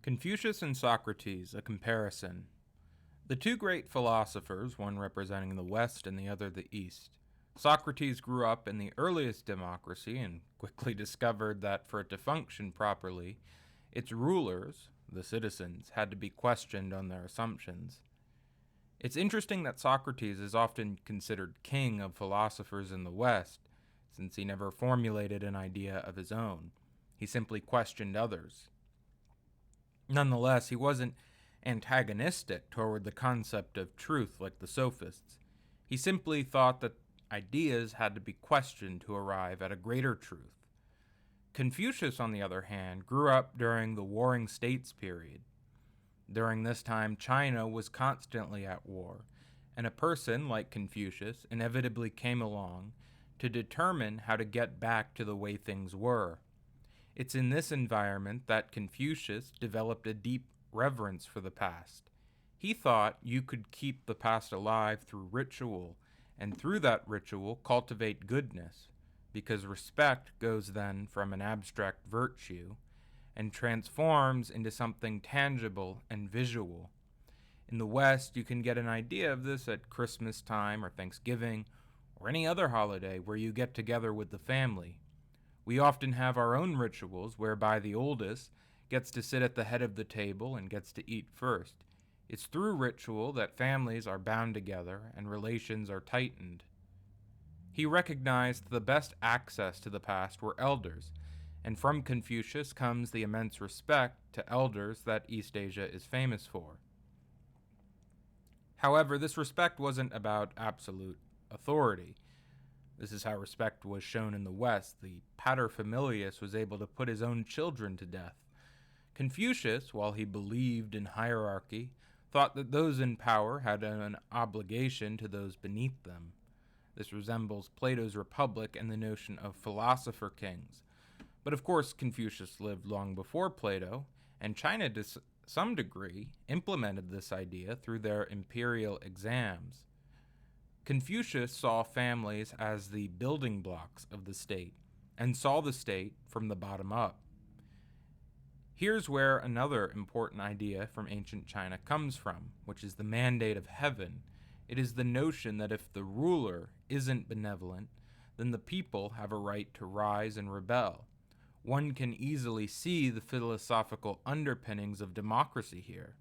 Confucius and Socrates, a comparison. The two great philosophers, one representing the West and the other the East. Socrates grew up in the earliest democracy and quickly discovered that for it to function properly, its rulers, the citizens, had to be questioned on their assumptions. It's interesting that Socrates is often considered king of philosophers in the West, since he never formulated an idea of his own. He simply questioned others. Nonetheless, he wasn't antagonistic toward the concept of truth like the sophists. He simply thought that ideas had to be questioned to arrive at a greater truth. Confucius, on the other hand, grew up during the Warring States period. During this time, China was constantly at war, and a person like Confucius inevitably came along to determine how to get back to the way things were. It's in this environment that Confucius developed a deep reverence for the past. He thought you could keep the past alive through ritual, and through that ritual cultivate goodness, because respect goes then from an abstract virtue and transforms into something tangible and visual. In the West, you can get an idea of this at Christmas time or Thanksgiving or any other holiday where you get together with the family. We often have our own rituals whereby the oldest gets to sit at the head of the table and gets to eat first. It's through ritual that families are bound together and relations are tightened. He recognized the best access to the past were elders, and from Confucius comes the immense respect to elders that East Asia is famous for. However, this respect wasn't about absolute authority. This is how respect was shown in the West. The paterfamilias was able to put his own children to death. Confucius, while he believed in hierarchy, thought that those in power had an obligation to those beneath them. This resembles Plato's Republic and the notion of philosopher kings. But of course, Confucius lived long before Plato, and China, to some degree, implemented this idea through their imperial exams. Confucius saw families as the building blocks of the state, and saw the state from the bottom up. Here's where another important idea from ancient China comes from, which is the mandate of heaven. It is the notion that if the ruler isn't benevolent, then the people have a right to rise and rebel. One can easily see the philosophical underpinnings of democracy here.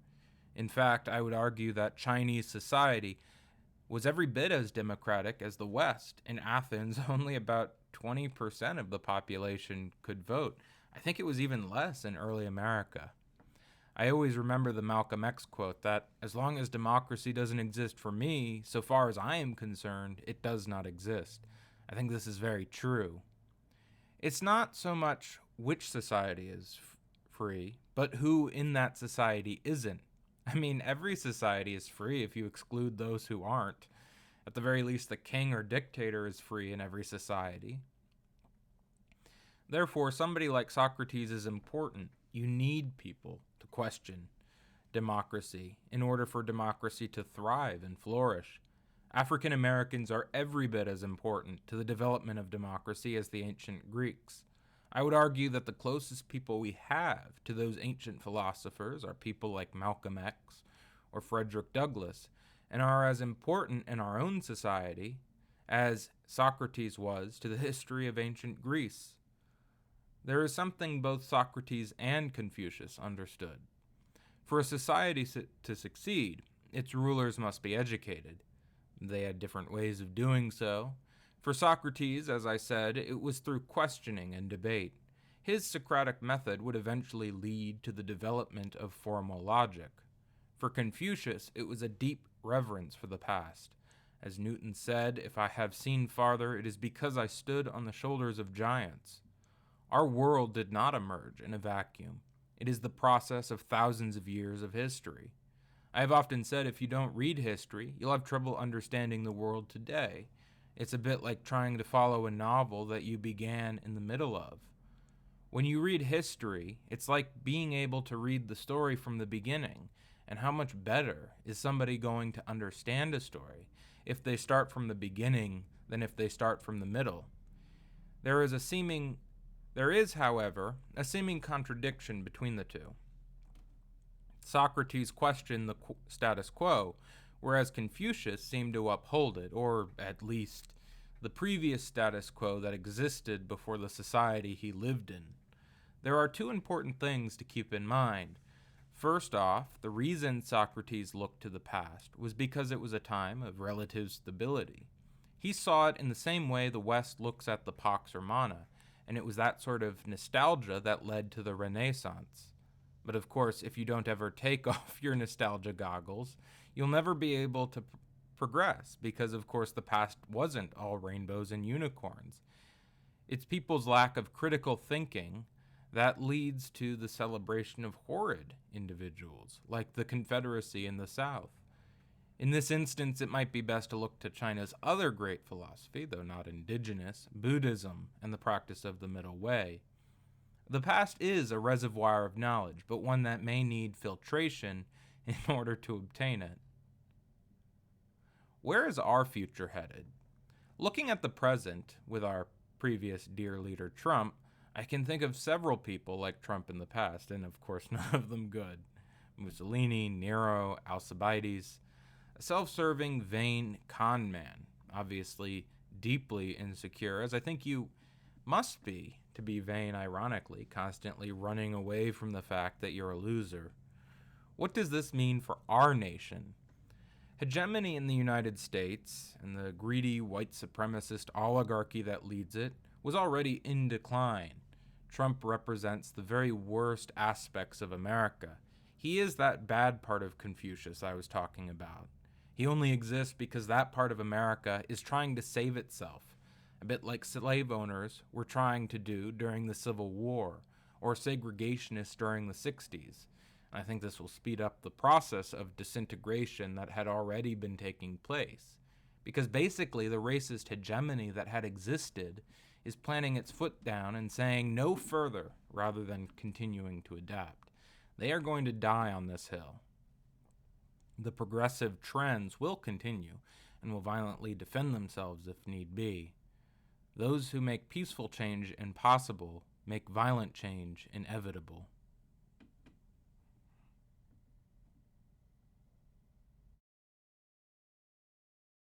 In fact, I would argue that Chinese society was every bit as democratic as the West. In Athens, only about 20% of the population could vote. I think it was even less in early America. I always remember the Malcolm X quote that, as long as democracy doesn't exist for me, so far as I am concerned, it does not exist. I think this is very true. It's not so much which society is free, but who in that society isn't. I mean, every society is free if you exclude those who aren't. At the very least, the king or dictator is free in every society. Therefore, somebody like Socrates is important. You need people to question democracy in order for democracy to thrive and flourish. African Americans are every bit as important to the development of democracy as the ancient Greeks. I would argue that the closest people we have to those ancient philosophers are people like Malcolm X or Frederick Douglass, and are as important in our own society as Socrates was to the history of ancient Greece. There is something both Socrates and Confucius understood. For a society to succeed, its rulers must be educated. They had different ways of doing so. For Socrates, as I said, it was through questioning and debate. His Socratic method would eventually lead to the development of formal logic. For Confucius, it was a deep reverence for the past. As Newton said, "If I have seen farther, it is because I stood on the shoulders of giants." Our world did not emerge in a vacuum. It is the process of thousands of years of history. I have often said if you don't read history, you'll have trouble understanding the world today. It's a bit like trying to follow a novel that you began in the middle of. When you read history, it's like being able to read the story from the beginning. And how much better is somebody going to understand a story if they start from the beginning than if they start from the middle? There is, however, a seeming contradiction between the two. Socrates questioned the status quo, whereas Confucius seemed to uphold it, or at least the previous status quo that existed before the society he lived in. There are two important things to keep in mind. First off, the reason Socrates looked to the past was because it was a time of relative stability. He saw it in the same way the West looks at the Pax Romana, and it was that sort of nostalgia that led to the Renaissance. But of course, if you don't ever take off your nostalgia goggles, you'll never be able to progress, because of course the past wasn't all rainbows and unicorns. It's people's lack of critical thinking that leads to the celebration of horrid individuals, like the Confederacy in the South. In this instance, it might be best to look to China's other great philosophy, though not indigenous, Buddhism, and the practice of the middle way. The past is a reservoir of knowledge, but one that may need filtration in order to obtain it. Where is our future headed? Looking at the present, with our previous dear leader Trump, I can think of several people like Trump in the past, and of course none of them good. Mussolini, Nero, Alcibiades, a self-serving, vain con man, obviously deeply insecure, as I think you must be to be vain, ironically, constantly running away from the fact that you're a loser. What does this mean for our nation? Hegemony in the United States, and the greedy white supremacist oligarchy that leads it, was already in decline. Trump represents the very worst aspects of America. He is that bad part of Confucius I was talking about. He only exists because that part of America is trying to save itself, a bit like slave owners were trying to do during the Civil War, or segregationists during the 60s. I think this will speed up the process of disintegration that had already been taking place, because basically the racist hegemony that had existed is planting its foot down and saying no further rather than continuing to adapt. They are going to die on this hill. The progressive trends will continue and will violently defend themselves if need be. Those who make peaceful change impossible make violent change inevitable.